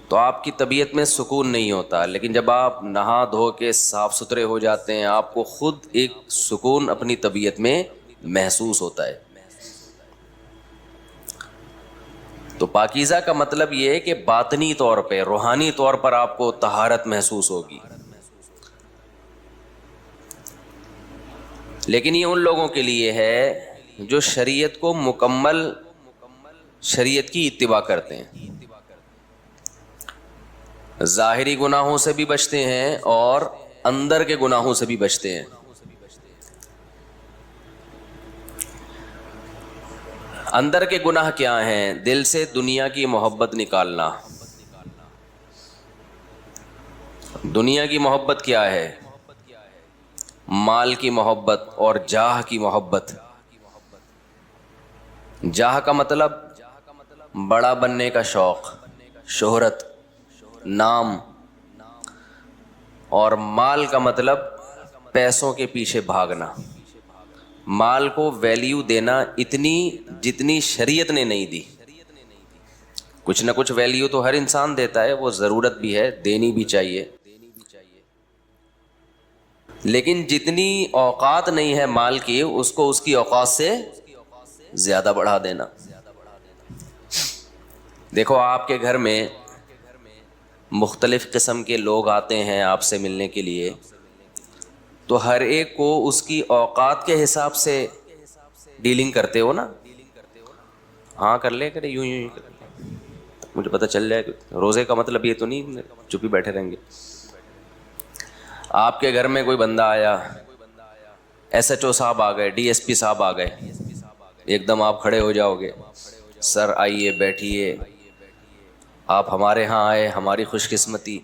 تو آپ کی طبیعت میں سکون نہیں ہوتا، لیکن جب آپ نہا دھو کے صاف ستھرے ہو جاتے ہیں آپ کو خود ایک سکون اپنی طبیعت میں محسوس ہوتا ہے۔ تو پاکیزہ کا مطلب یہ ہے کہ باطنی طور پہ، روحانی طور پر آپ کو طہارت محسوس ہوگی۔ لیکن یہ ان لوگوں کے لیے ہے جو شریعت کو مکمل، شریعت کی اتباع کرتے ہیں، ظاہری گناہوں سے بھی بچتے ہیں اور اندر کے گناہوں سے بھی بچتے ہیں۔ اندر کے گناہ کیا ہیں؟ دل سے دنیا کی محبت نکالنا۔ دنیا کی محبت کیا ہے؟ مال کی محبت اور جاہ کی محبت۔ جاہ کا مطلب بڑا بننے کا شوق، شہرت، نام، اور مال کا مطلب پیسوں کے پیچھے بھاگنا۔ مال کو ویلیو دینا اتنی جتنی شریعت نے نہیں دی۔ کچھ نہ کچھ ویلیو تو ہر انسان دیتا ہے، وہ ضرورت بھی ہے، دینی بھی چاہیے، لیکن جتنی اوقات نہیں ہے مال کی اس کو اس کی اوقات سے زیادہ بڑھا دینا۔ دیکھو آپ کے گھر میں مختلف قسم کے لوگ آتے ہیں آپ سے ملنے کے لیے، تو ہر ایک کو اس کی اوقات کے حساب سے ڈیلنگ کرتے ہو نا۔ ہاں کر لے کرے، یوں یوں یوں کر لے، مجھے پتہ چل جائے۔ روزے کا مطلب یہ تو نہیں چپ ہی بیٹھے رہیں گے۔ آپ کے گھر میں کوئی بندہ آیا، ایس ایچ او صاحب آ گئے، ڈی ایس پی صاحب آ گئے، ایک دم آپ کھڑے ہو جاؤ گے، سر آئیے بیٹھیے، آپ ہمارے ہاں آئے، ہماری خوش قسمتی۔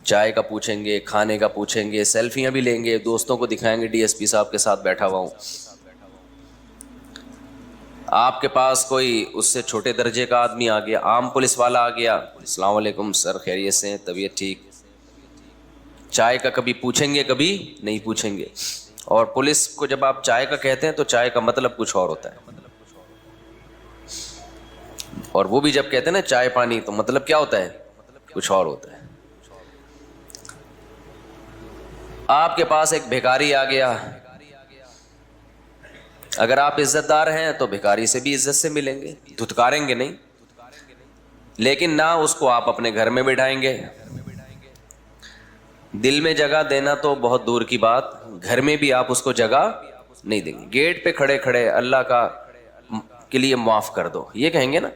چائے کا پوچھیں گے، کھانے کا پوچھیں گے، سیلفیاں بھی لیں گے، دوستوں کو دکھائیں گے ڈی ایس پی صاحب کے ساتھ بیٹھا ہوا ہوں۔ آپ کے پاس کوئی اس سے چھوٹے درجے کا آدمی آ گیا، عام پولیس والا آ گیا، السلام علیکم سر، خیریت سے ہیں؟ طبیعت ٹھیک؟ چائے کا کبھی پوچھیں گے، کبھی نہیں پوچھیں گے۔ اور پولیس کو جب آپ چائے کا کہتے ہیں تو چائے کا مطلب کچھ اور ہوتا ہے، اور وہ بھی جب کہتے ہیں نا چائے پانی تو مطلب کیا ہوتا ہے؟ کچھ اور ہوتا ہے۔ آپ کے پاس ایک بھیکاری آ گیا، اگر آپ عزت دار ہیں تو بھیکاری سے بھی عزت سے ملیں گے، دھتکاریں گے نہیں، لیکن نہ اس کو آپ اپنے گھر میں بٹھائیں گے۔ دل میں جگہ دینا تو بہت دور کی بات، گھر میں بھی آپ اس کو جگہ نہیں دیں گے۔ گیٹ پہ کھڑے کھڑے اللہ کا کے لیے معاف کر دو، یہ کہیں گے نا۔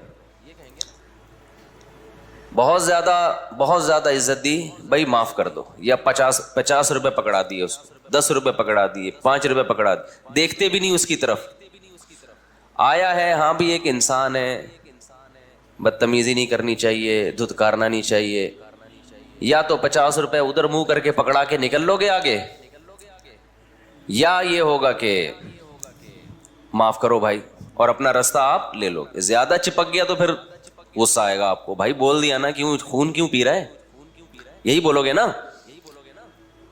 بہت زیادہ عزت دی، بھائی معاف کر دو، یا 50 روپے پکڑا دیے اس کو، 10 روپے پکڑا دیے، 5 روپے پکڑا دیے، دیکھتے بھی نہیں اس کی طرف۔ آیا ہے ہاں بھی ایک انسان ہے، بدتمیزی نہیں کرنی چاہیے، دھتکارنا نہیں چاہیے۔ یا تو 50 روپے ادھر منہ کر کے پکڑا کے نکل لو گے آگے، یا یہ ہوگا کہ معاف کرو بھائی اور اپنا رستہ آپ لے لو گے۔ زیادہ چپک گیا تو پھر غصہ آئے گا آپ کو، بھائی بول دیا نا، کیوں خون کیوں پی رہا ہے، یہی بولو گے نا۔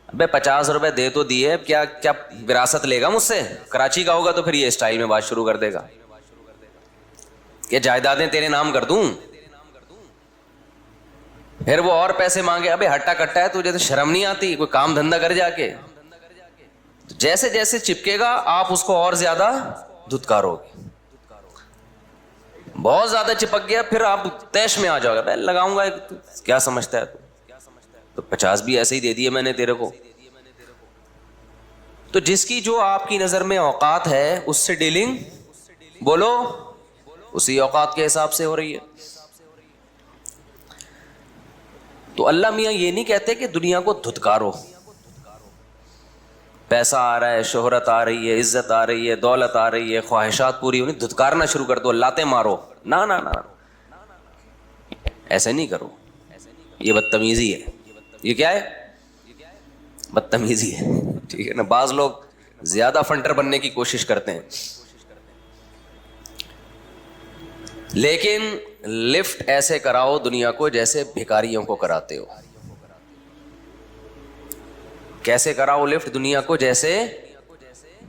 ابے 50 روپے دے تو دیے، کیا کیا وراثت لے گا مجھ سے؟ کراچی کا ہوگا تو پھر یہ اسٹائل میں بات شروع کر دے گا کہ جائیدادیں تیرے نام کر دوں، پھر وہ اور پیسے مانگے۔ ابے ہٹا کٹا ہے تجھے تو شرم نہیں آتی؟ کوئی کام دھندا کر جا کے۔ جیسے جیسے چپکے گا آپ اس کو اور زیادہ دھتکارو گے۔ بہت زیادہ چپک گیا پھر آپ تیش میں آ جاؤ گے، لگاؤں گا، کیا سمجھتا ہے تو 50 بھی ایسے ہی دے دیے میں نے تیرے کو۔ تو جس کی جو آپ کی نظر میں اوقات ہے اس سے ڈیلنگ بولو اسی اوقات کے حساب سے ہو رہی ہے۔ تو اللہ میاں یہ نہیں کہتے کہ دنیا کو دھتکارو، پیسہ آ رہا ہے، شہرت آ رہی ہے، عزت آ رہی ہے، دولت آ رہی ہے، خواہشات پوری ہونی، دھتکارنا شروع کر دو، لاتے مارو، نہ نہ نہ، ایسے نہیں کرو، یہ بدتمیزی ہے۔ یہ کیا ہے؟ بدتمیزی ہے، ٹھیک ہے نا۔ بعض لوگ زیادہ فنٹر بننے کی کوشش کرتے ہیں، لیکن لفٹ ایسے کراؤ دنیا کو جیسے بھکاریوں کو کراتے ہو۔ کیسے کراؤ لفٹ دنیا کو؟ جیسے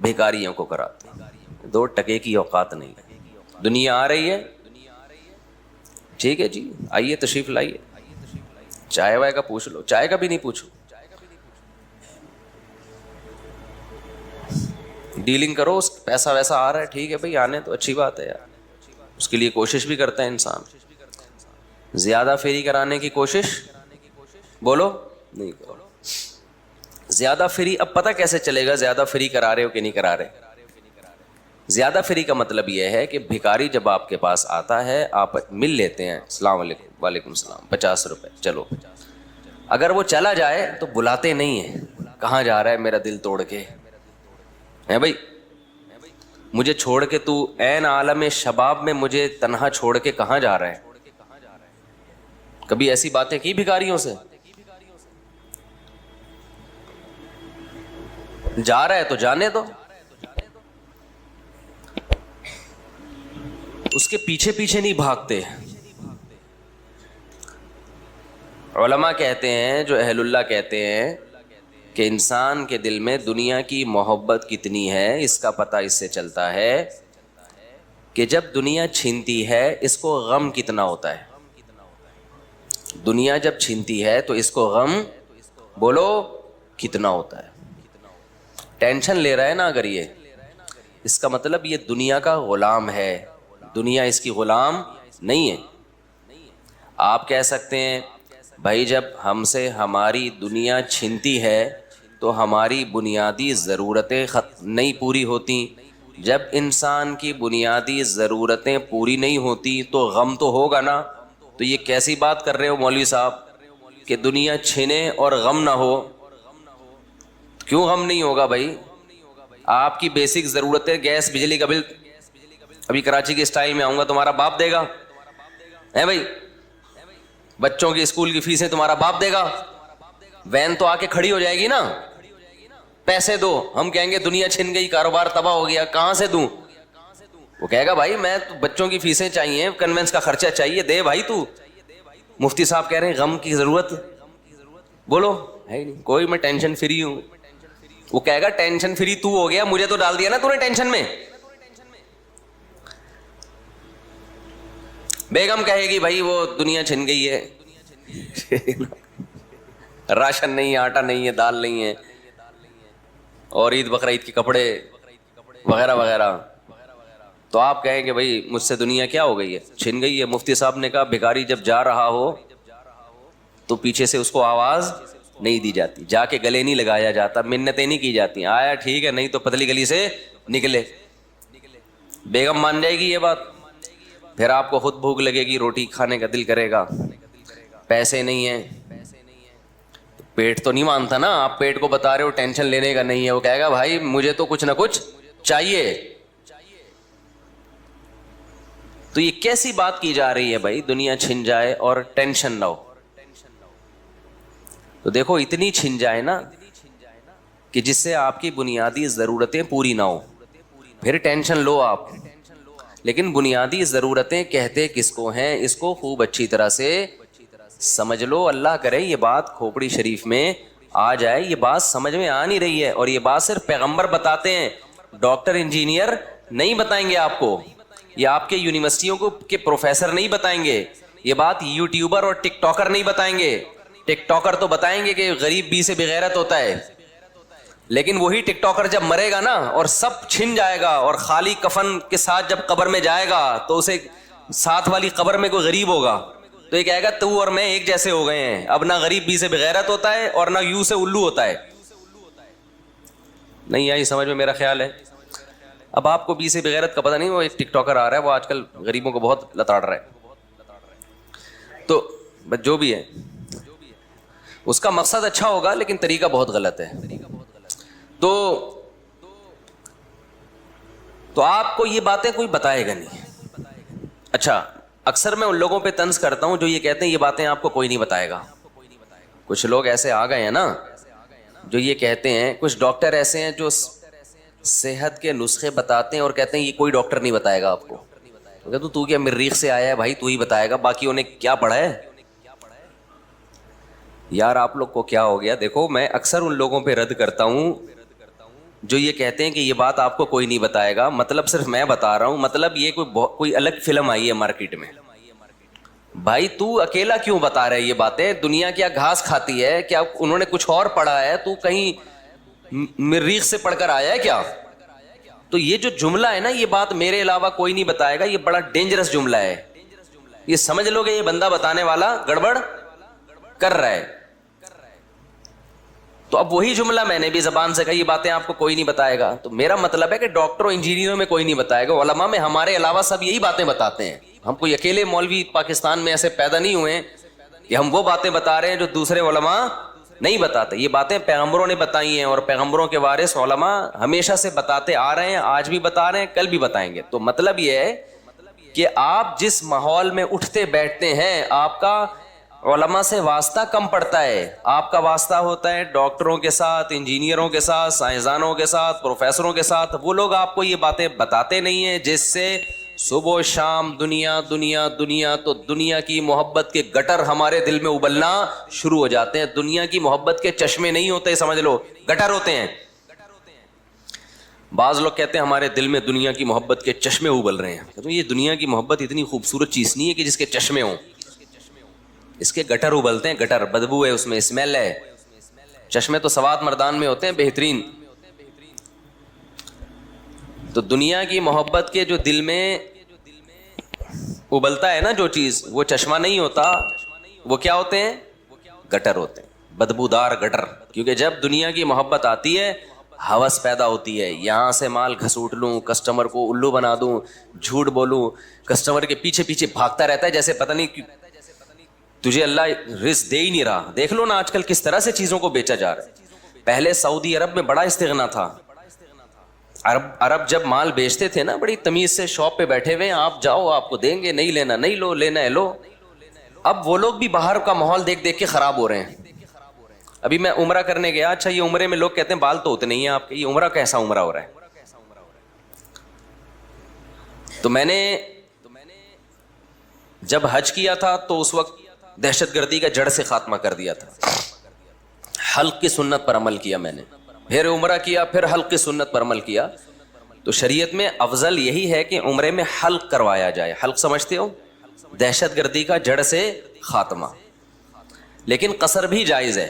بھکاریوں کو کراتے ہو۔ 2 ٹکے کی اوقات نہیں ہے، دنیا آ رہی ہے، ٹھیک ہے جی آئیے تشریف لائیے, چائے وائے کا پوچھ لو, چائے کا بھی نہیں پوچھو, ڈیلنگ کرو, اس پیسہ ویسا آ رہا ہے ٹھیک ہے بھائی, آنے تو اچھی بات ہے یار, اس کے لیے کوشش بھی کرتا ہے انسان. زیادہ فیری کرانے کی کوشش بولو نہیں کرو. زیادہ فری اب پتہ کیسے چلے گا زیادہ فری کرا رہے ہو کہ نہیں کرا رہے؟ زیادہ فری کا مطلب یہ ہے کہ بھکاری جب آپ کے پاس آتا ہے آپ مل لیتے ہیں, السلام علیکم, وعلیکم السلام, 50 روپے, چلو. اگر وہ چلا جائے تو بلاتے نہیں ہیں, کہاں جا رہا ہے میرا دل توڑ کے, ہے بھائی مجھے چھوڑ کے تو عین عالم شباب میں مجھے تنہا چھوڑ کے کہاں جا رہا ہے؟ کبھی ایسی باتیں کی بھکاریوں سے؟ جا رہا ہے تو جانے دو, اس کے پیچھے پیچھے نہیں بھاگتے. علماء کہتے ہیں, جو اہل اللہ کہتے ہیں کہ انسان کے دل میں دنیا کی محبت کتنی ہے اس کا پتہ اس سے چلتا ہے کہ جب دنیا چھینتی ہے اس کو غم کتنا ہوتا ہے. دنیا جب چھینتی ہے تو اس کو غم بولو کتنا ہوتا ہے. ٹینشن لے رہا ہے نا اگر یہ, اس کا مطلب یہ دنیا کا غلام ہے, دنیا اس کی غلام نہیں ہے. آپ کہہ سکتے ہیں بھائی جب ہم سے ہماری دنیا چھنتی ہے تو ہماری بنیادی ضرورتیں نہیں پوری ہوتی. جب انسان کی بنیادی ضرورتیں پوری نہیں ہوتی تو غم تو ہوگا نا. تو یہ کیسی بات کر رہے ہو مولوی صاحب کہ دنیا چھنے اور غم نہ ہو؟ کیوں غم نہیں ہوگا بھائی؟ آپ کی بیسک ضرورتیں, گیس بجلی کا بل, ابھی کراچی کے اسٹائل میں آؤں گا, تمہارا باپ دے گا ہے بھائی؟ بچوں کی اسکول کی فیسیں تمہارا باپ دے گا, وین تو آ کے کھڑی ہو جائے گی نا, پیسے دو, ہم کہیں گے دنیا چھن گئی, کاروبار تباہ ہو گیا, کہاں سے دوں؟ وہ کہے گا بھائی میں بچوں کی فیسیں چاہیے, کنوینس کا خرچہ چاہیے, دے بھائی تو. مفتی صاحب کہہ رہے ہیں غم کی ضرورت بولو ہے ہی نہیں کوئی, میں ٹینشن فری ہوں. وہ کہے گا ٹینشن فری تو ہو گیا, مجھے تو ڈال دیا نا تو نے ٹینشن میں. بیگم کہے گی بھائی وہ دنیا چھن گئی ہے, راشن نہیں ہے, آٹا نہیں ہے, دال نہیں ہے, اور عید بقرعید کے کپڑے وغیرہ وغیرہ. تو آپ کہیں کہ بھائی مجھ سے دنیا کیا ہو گئی ہے, چھن گئی ہے. مفتی صاحب نے کہا بھکاری جب جا رہا ہو تو پیچھے سے اس کو آواز نہیں دی جاتی, جا کے گلے نہیں لگایا جاتا, منتیں نہیں کی جاتی, آیا ٹھیک ہے نہیں تو پتلی گلی سے نکلے. بیگم مان جائے گی یہ بات, پھر آپ کو خود بھوک لگے گی, روٹی کھانے کا دل کرے گا, پیسے نہیں ہیں, پیٹ تو نہیں مانتا نا. آپ پیٹ کو بتا رہے ہو ٹینشن لینے کا نہیں ہے, وہ کہے گا بھائی مجھے تو کچھ نہ کچھ چاہیے. تو یہ کیسی بات کی جا رہی ہے بھائی دنیا چھن جائے اور ٹینشن نہ ہو؟ تو دیکھو اتنی چھن جائے نا کہ جس سے آپ کی بنیادی ضرورتیں پوری نہ ہو, پھر ٹینشن لو آپ. لیکن بنیادی ضرورتیں کہتے کس کو ہیں, اس کو خوب اچھی طرح سے سمجھ لو. اللہ کرے یہ بات کھوپڑی شریف میں آ جائے. یہ بات سمجھ میں آ نہیں رہی ہے, اور یہ بات صرف پیغمبر بتاتے ہیں, ڈاکٹر انجینئر نہیں بتائیں گے آپ کو, یہ آپ کے یونیورسٹیوں کو کے پروفیسر نہیں بتائیں گے, یہ بات یوٹیوبر اور ٹک ٹاکر نہیں بتائیں گے. ٹک ٹاکر تو بتائیں گے کہ غریب بی سے بغیرت ہوتا ہے, لیکن وہی ٹک ٹاکر جب مرے گا نا اور سب چھن جائے گا اور خالی کفن کے ساتھ جب قبر میں جائے گا تو اسے ساتھ والی قبر میں کوئی غریب ہوگا تو یہ کہے گا تو اور میں ایک جیسے ہو گئے ہیں, اب نہ غریب بی سے بغیرت ہوتا ہے اور نہ یو سے الو ہوتا ہے. نہیں آئی سمجھ میں میرا خیال ہے؟ اب آپ کو بی سے بغیرت کا پتہ نہیں, وہ ایک ٹک ٹاکر آ رہا ہے, وہ آج کل غریبوں کو بہت لتاڑ رہا ہے. تو جو بھی ہے اس کا مقصد اچھا ہوگا لیکن طریقہ بہت غلط ہے. تو آپ کو یہ باتیں کوئی بتائے گا نہیں. اچھا اکثر میں ان لوگوں پہ طنز کرتا ہوں جو یہ کہتے ہیں یہ باتیں آپ کو کوئی نہیں بتائے گا. کچھ لوگ ایسے آ گئے ہیں نا جو یہ کہتے ہیں, کچھ ڈاکٹر ایسے ہیں جو صحت کے نسخے بتاتے ہیں اور کہتے ہیں یہ کوئی ڈاکٹر نہیں بتائے گا آپ کو. تو کیا مریخ سے آیا ہے بھائی, تو ہی بتائے گا, باقی انہیں کیا پڑھا ہے یار. آپ لوگ کو کیا ہو گیا؟ دیکھو میں اکثر ان لوگوں پہ رد کرتا ہوں جو یہ کہتے ہیں کہ یہ بات آپ کو کوئی نہیں بتائے گا, مطلب صرف میں بتا رہا ہوں, مطلب یہ کوئی الگ فلم آئی ہے مارکیٹ میں, بھائی تو اکیلا کیوں بتا رہے یہ باتیں؟ دنیا کیا گھاس کھاتی ہے؟ کیا انہوں نے کچھ اور پڑھا ہے؟ تو کہیں مریخ سے پڑھ کر آیا ہے کیا؟ تو یہ جو جملہ ہے نا، یہ بات میرے علاوہ کوئی نہیں بتائے گا، یہ بڑا ڈینجرس جملہ ہے. یہ سمجھ لو کہ یہ بندہ بتانے والا گڑبڑ کر رہا ہے. تو اب وہی جملہ میں نے بھی زبان سے کہی، یہ باتیں آپ کو کوئی نہیں بتائے گا. تو میرا مطلب ہے کہ ڈاکٹروں انجینئروں میں کوئی نہیں بتائے گا، علماء میں ہمارے علاوہ سب یہی باتیں بتاتے ہیں. ہم کوئی اکیلے مولوی پاکستان میں ایسے پیدا نہیں ہوئے ہیں کہ ہم وہ باتیں بتا رہے ہیں جو دوسرے علماء نہیں بتاتے. یہ باتیں پیغمبروں نے بتائی ہیں، اور پیغمبروں کے وارث علماء ہمیشہ سے بتاتے آ رہے ہیں، آج بھی بتا رہے ہیں، کل بھی بتائیں گے. تو مطلب یہ ہے کہ آپ جس ماحول میں اٹھتے بیٹھتے ہیں، آپ کا علماء سے واسطہ کم پڑتا ہے. آپ کا واسطہ ہوتا ہے ڈاکٹروں کے ساتھ، انجینئروں کے ساتھ، سائنسدانوں کے ساتھ، پروفیسروں کے ساتھ. وہ لوگ آپ کو یہ باتیں بتاتے نہیں ہیں، جس سے صبح و شام دنیا دنیا دنیا. تو دنیا کی محبت کے گٹر ہمارے دل میں ابلنا شروع ہو جاتے ہیں. دنیا کی محبت کے چشمے نہیں ہوتے، سمجھ لو گٹر ہوتے ہیں. بعض لوگ کہتے ہیں ہمارے دل میں دنیا کی محبت کے چشمے ابل رہے ہیں. تو یہ دنیا کی محبت اتنی خوبصورت چیز نہیں ہے کہ جس کے چشمے ہوں، اس کے گٹر ابلتے ہیں. گٹر بدبو ہے، اس میں اسمیل ہے. چشمے تو سوات مردان میں ہوتے ہیں بہترین. تو دنیا کی محبت کے جو دل میں ابلتا ہے نا جو چیز، وہ چشمہ نہیں ہوتا، وہ کیا ہوتے ہیں؟ گٹر ہوتے ہیں، بدبودار گٹر. کیونکہ جب دنیا کی محبت آتی ہے، ہوس پیدا ہوتی ہے، یہاں سے مال گھسوٹ لوں، کسٹمر کو الو بنا دوں، جھوٹ بولوں. کسٹمر کے پیچھے پیچھے بھاگتا رہتا ہے جیسے پتہ نہیں تجھے اللہ رزق دے ہی نہیں رہا. دیکھ لو نا آج کل کس طرح سے چیزوں کو بیچا جا رہا ہے. پہلے سعودی عرب میں بڑا استغنا تھا. عرب جب مال بیچتے تھے نا، بڑی تمیز سے شاپ پہ بیٹھے ہوئے، آپ جاؤ آپ کو دیں گے، نہیں لینا نہیں لو، لینا ہے لو. اب وہ لوگ بھی باہر کا ماحول دیکھ دیکھ کے خراب ہو رہے ہیں. ابھی میں عمرہ کرنے گیا. اچھا یہ عمرے میں لوگ کہتے ہیں بال تو ہوتے نہیں ہیں آپ کے، یہ عمرہ کیسا عمرہ ہو رہا ہے؟ تو میں نے جب حج کیا تھا تو اس وقت دہشت گردی کا جڑ سے خاتمہ کر دیا تھا. حلق کی سنت پر عمل کیا میں نے، پھر عمرہ کیا، پھر حلق کی سنت پر عمل کیا. تو شریعت میں افضل یہی ہے کہ عمرے میں حلق کروایا جائے. حلق سمجھتے ہو؟ دہشت گردی کا جڑ سے خاتمہ. لیکن قصر بھی جائز ہے،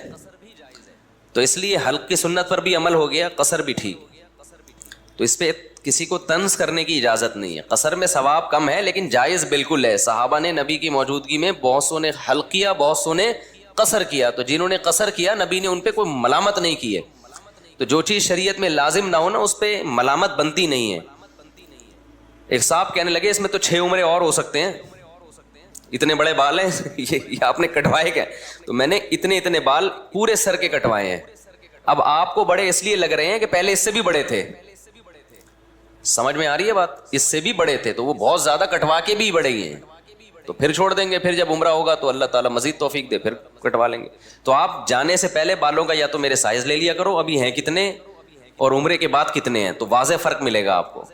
تو اس لیے حلق کی سنت پر بھی عمل ہو گیا، قصر بھی ٹھیک. تو اس پہ کسی کو طنز کرنے کی اجازت نہیں ہے. قصر میں ثواب کم ہے لیکن جائز بالکل ہے. صحابہ نے نبی کی موجودگی میں بہت سو نے حلق کیا، بہت سو نے قصر کیا. تو جنہوں نے قصر کیا نبی نے ان پہ کوئی ملامت نہیں کی ہے. تو جو چیز شریعت میں لازم نہ ہو نا، اس پہ ملامت بنتی نہیں ہے. ایک صاحب کہنے لگے اس میں تو 6 عمرے اور ہو سکتے ہیں، اتنے بڑے بال ہیں یہ آپ نے کٹوائے کیا؟ تو میں نے اتنے بال پورے سر کے کٹوائے ہیں. اب آپ کو بڑے اس لیے لگ رہے ہیں کہ پہلے اس سے بھی بڑے تھے. سمجھ میں آ رہی ہے بات؟ اس سے بھی بڑے تھے تو وہ بہت زیادہ کٹوا کے بھی بڑے ہی ہیں. تو پھر چھوڑ دیں گے، پھر جب عمرہ ہوگا تو اللہ تعالیٰ مزید توفیق دے پھر کٹوا لیں گے. تو آپ جانے سے پہلے بالوں کا یا تو میرے سائز لے لیا کرو، ابھی ہیں کتنے اور عمرے کے بعد کتنے ہیں، تو واضح فرق ملے گا آپ کو.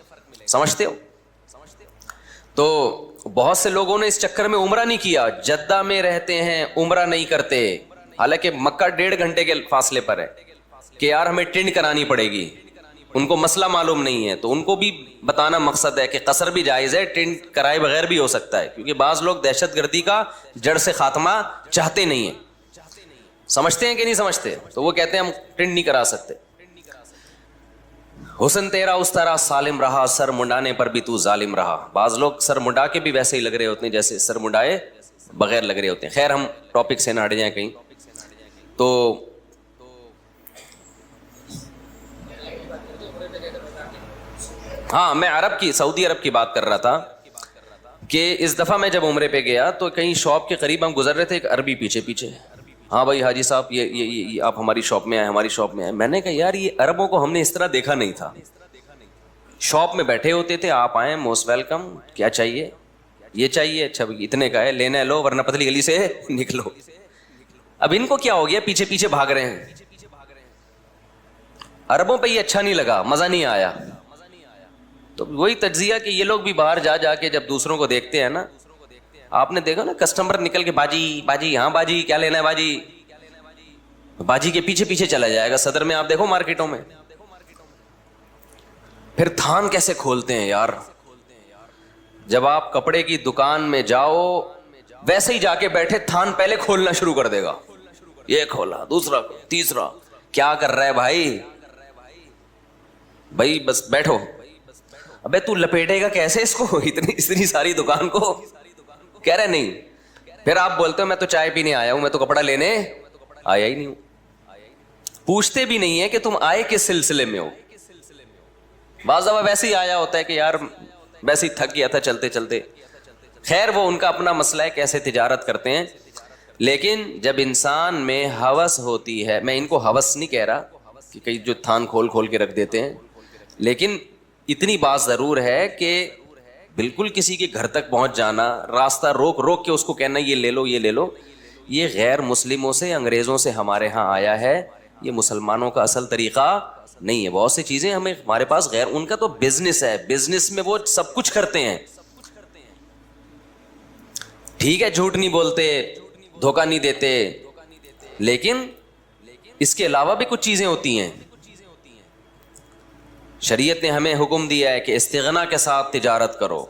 سمجھتے ہو؟ تو بہت سے لوگوں نے اس چکر میں عمرہ نہیں کیا، جدہ میں رہتے ہیں عمرہ نہیں کرتے، حالانکہ مکہ 1.5 گھنٹے کے فاصلے پر ہے، کہ یار ہمیں ٹینٹ کرانی پڑے گی. ان کو مسئلہ معلوم نہیں ہے. تو ان کو بھی بتانا مقصد ہے کہ قصر بھی جائز ہے، ٹینٹ کرائے بغیر بھی ہو سکتا ہے. کیونکہ بعض لوگ دہشت گردی کا جڑ سے خاتمہ چاہتے نہیں ہیں. سمجھتے ہیں کہ نہیں سمجھتے؟ تو وہ کہتے ہیں ہم ٹینٹ نہیں کرا سکتے. حسن تیرا اس طرح سالم رہا، سر منڈانے پر بھی تو ظالم رہا. بعض لوگ سر منڈا کے بھی ویسے ہی لگ رہے ہوتے ہیں جیسے سر منڈائے بغیر لگ رہے ہوتے ہیں. خیر ہم ٹاپک سے نہ ہٹ جائیں کہیں. تو ہاں، میں سعودی عرب کی بات کر رہا تھا کہ اس دفعہ میں جب عمرے پہ گیا تو کہیں شاپ کے قریب ہم گزر رہے تھے، ایک عربی پیچھے، ہاں بھائی حاجی صاحب یہ آپ ہماری شاپ میں آئے، ہماری شاپ میں آئے. میں نے کہا یار یہ عربوں کو ہم نے اس طرح دیکھا نہیں تھا. شاپ میں بیٹھے ہوتے تھے، آپ آئیں موسٹ ویلکم، کیا چاہیے؟ یہ چاہیے، اچھا اتنے کا ہے، لینا ہے لو ورنہ پتلی گلی سے نکلو. اب ان کو کیا ہو گیا، پیچھے بھاگ رہے ہیں. عربوں پہ یہ اچھا نہیں لگا، مزہ نہیں آیا. تو وہی تجزیہ کہ یہ لوگ بھی باہر جا کے جب دوسروں کو دیکھتے ہیں نا، آپ نے دیکھا نا کسٹمر نکل کے باجی ہاں باجی کیا لینا ہے باجی کے پیچھے چلا جائے گا. صدر میں آپ دیکھو مارکیٹوں میں پھر تھان کیسے کھولتے ہیں یار. جب آپ کپڑے کی دکان میں جاؤ ویسے ہی جا کے بیٹھے تھان پہلے کھولنا شروع کر دے گا, یہ کھولا, دوسرا, تیسرا. کیا کر رہا ہے بھائی؟ بھائی بس بیٹھو. ابے تو لپیٹے گا کیسے اس کو, اتنی ساری دکان کو؟ کہہ رہے نہیں. پھر آپ بولتے ہو میں تو چائے پینے آیا ہوں, میں تو کپڑا لینے آیا ہی نہیں ہوں. پوچھتے بھی نہیں ہے کہ تم آئے کس سلسلے میں ہو. بعض دفعہ ویسے ہی آیا ہوتا ہے کہ یار ویسے ہی تھک گیا تھا چلتے چلتے. خیر وہ ان کا اپنا مسئلہ ہے کیسے تجارت کرتے ہیں. لیکن جب انسان میں ہوس ہوتی ہے, میں ان کو ہوس نہیں کہہ رہا کہ کئی جو تھان کھول کھول کے رکھ دیتے ہیں, لیکن اتنی بات ضرور ہے کہ بالکل کسی کے گھر تک پہنچ جانا, راستہ روک روک کے اس کو کہنا یہ لے لو یہ لے لو, یہ غیر مسلموں سے, انگریزوں سے ہمارے ہاں آیا ہے. یہ مسلمانوں کا اصل طریقہ نہیں ہے. بہت سی چیزیں ہمارے پاس غیر, ان کا تو بزنس ہے, بزنس میں وہ سب کچھ کرتے ہیں. ٹھیک ہے جھوٹ نہیں بولتے, دھوکہ نہیں دیتے, لیکن اس کے علاوہ بھی کچھ چیزیں ہوتی ہیں. شریعت نے ہمیں حکم دیا ہے کہ استغنا کے ساتھ تجارت کرو.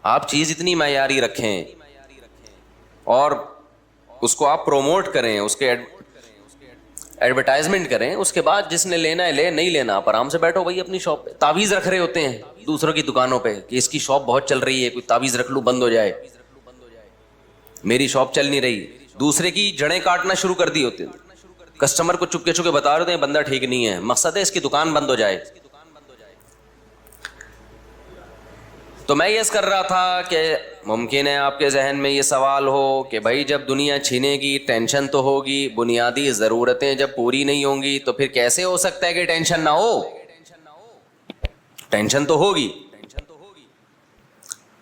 آپ چیز اتنی معیاری رکھیں اور اس کو آپ پروموٹ کریں, اس کے ایڈورٹائزمنٹ کریں, اس کے بعد جس نے لینا ہے لے, نہیں لینا آپ آرام سے بیٹھو بھائی اپنی شاپ پہ. تعویذ رکھ رہے ہوتے ہیں دوسروں کی دکانوں پہ کہ اس کی شاپ بہت چل رہی ہے, کوئی تعویذ رکھ لوں بند ہو جائے, میری شاپ چل نہیں رہی. دوسرے کی جڑیں کاٹنا شروع کر دی ہوتے ہیں. کسٹمر کو چپکے چپکے بتا رہے ہوتے ہیں بندہ ٹھیک نہیں ہے, مقصد ہے اس کی دکان بند ہو جائے. تو میں یہ کر رہا تھا کہ ممکن ہے آپ کے ذہن میں یہ سوال ہو کہ بھائی جب دنیا چھینے گی ٹینشن تو ہوگی, بنیادی ضرورتیں جب پوری نہیں ہوں گی تو پھر کیسے ہو سکتا ہے کہ ٹینشن نہ ہو؟ ٹینشن تو ہوگی.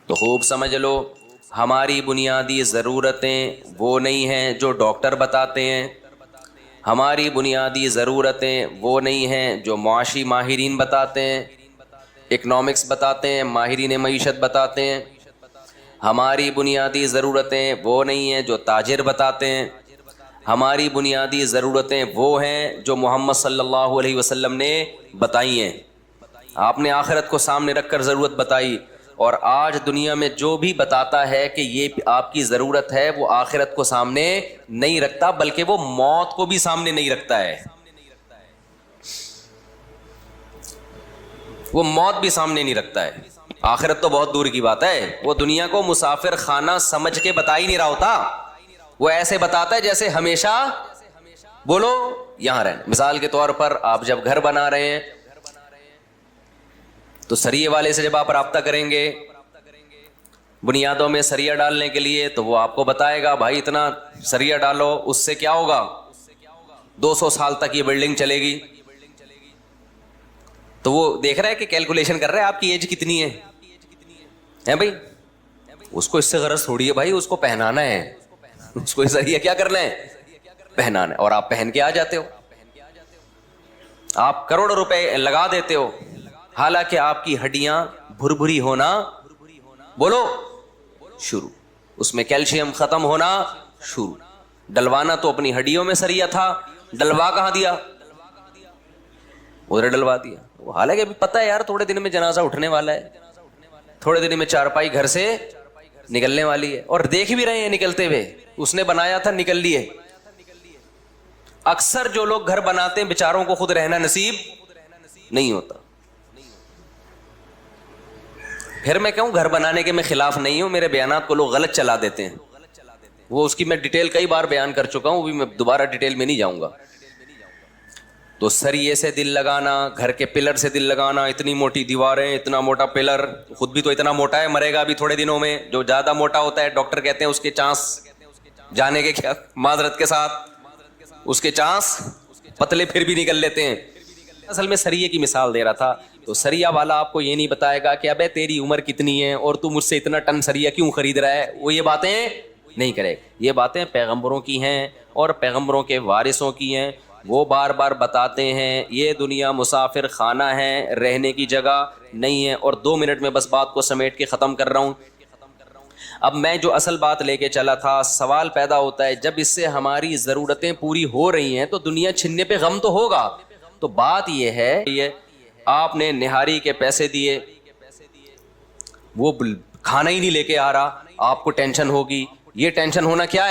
تو خوب سمجھ لو, ہماری بنیادی ضرورتیں وہ نہیں ہیں جو ڈاکٹر بتاتے ہیں, ہماری بنیادی ضرورتیں وہ نہیں ہیں جو معاشی ماہرین بتاتے ہیں, اکنامکس بتاتے ہیں, ماہرین معیشت بتاتے ہیں. ہماری بنیادی ضرورتیں وہ نہیں ہیں جو تاجر بتاتے ہیں, ہماری بنیادی ضرورتیں وہ ہیں جو محمد صلی اللہ علیہ وسلم نے بتائی ہیں. آپ نے آخرت کو سامنے رکھ کر ضرورت بتائی, اور آج دنیا میں جو بھی بتاتا ہے کہ یہ آپ کی ضرورت ہے وہ آخرت کو سامنے نہیں رکھتا, بلکہ وہ موت کو بھی سامنے نہیں رکھتا ہے. وہ موت بھی سامنے نہیں رکھتا ہے. آخرت تو بہت دور کی بات ہے, وہ دنیا کو مسافر خانہ سمجھ کے بتا ہی نہیں رہا ہوتا. وہ ایسے بتاتا ہے جیسے ہمیشہ بولو یہاں رہنا. مثال کے طور پر آپ جب گھر بنا رہے ہیں تو سریے والے سے جب آپ رابطہ کریں گے بنیادوں میں سریا ڈالنے کے لیے, تو وہ آپ کو بتائے گا بھائی اتنا سریا ڈالو, اس سے کیا ہوگا, 200 سال تک یہ بلڈنگ چلے گی. تو وہ دیکھ رہا ہے کہ کیلکولیشن کر رہا ہے آپ کی ایج کتنی ہے بھائی, اس کو اس سے غرض تھوڑی ہے بھائی, اس کو پہنانا ہے, اس کو سریا کیا کرنا ہے, پہنانا ہے. اور آپ پہن کے آ جاتے ہو, آپ کروڑوں روپے لگا دیتے ہو, حالانکہ آپ کی ہڈیاں بھربھری ہونا بولو شروع, اس میں کیلشیم ختم ہونا شروع. ڈلوانا تو اپنی ہڈیوں میں سریا تھا, ڈلوا کہاں دیا, ادھر ڈلوا دیا. حالانکہ ابھی پتہ ہے یار تھوڑے دن میں جنازہ اٹھنے والا ہے, تھوڑے دن میں چارپائی گھر سے نکلنے والی ہے, اور دیکھ بھی رہے ہیں نکلتے ہوئے, اس نے بنایا تھا نکل لیے. اکثر جو لوگ گھر بناتے ہیں بیچاروں کو خود رہنا نصیب نہیں ہوتا. پھر میں کہوں گھر بنانے کے میں خلاف نہیں ہوں, میرے بیانات کو لوگ غلط چلا دیتے ہیں, وہ اس کی میں ڈیٹیل کئی بار بیان کر چکا ہوں, بھی میں دوبارہ ڈیٹیل میں نہیں جاؤں گا. تو سریے سے دل لگانا, گھر کے پلر سے دل لگانا, اتنی موٹی دیواریں, اتنا موٹا پلر, خود بھی تو اتنا موٹا ہے, مرے گا بھی تھوڑے دنوں میں. جو زیادہ موٹا ہوتا ہے ڈاکٹر کہتے ہیں اس کے چانس جانے کے, کیا معذرت کے ساتھ, اس کے چانس پتلے پھر بھی نکل لیتے ہیں. اصل میں سریے کی مثال دے رہا تھا. تو سریا والا آپ کو یہ نہیں بتائے گا کہ ابے تیری عمر کتنی ہے اور تو مجھ سے اتنا ٹن سریا کیوں خرید رہا ہے, وہ یہ باتیں نہیں کرے. یہ باتیں پیغمبروں کی ہیں اور پیغمبروں کے وارثوں کی ہیں. وہ بار بار بتاتے ہیں یہ دنیا مسافر خانہ ہے, رہنے کی جگہ نہیں ہے. اور 2 منٹ میں بس بات کو سمیٹ کے ختم کر رہا ہوں. اب میں جو اصل بات لے کے چلا تھا, سوال پیدا ہوتا ہے جب اس سے ہماری ضرورتیں پوری ہو رہی ہیں تو دنیا چھننے پہ غم تو ہوگا. تو بات یہ ہے, یہ آپ نے نہاری کے پیسے دیے, وہ کھانا ہی نہیں لے کے آ رہا, آپ کو ٹینشن ہوگی. یہ ٹینشن ہونا کیا ہے؟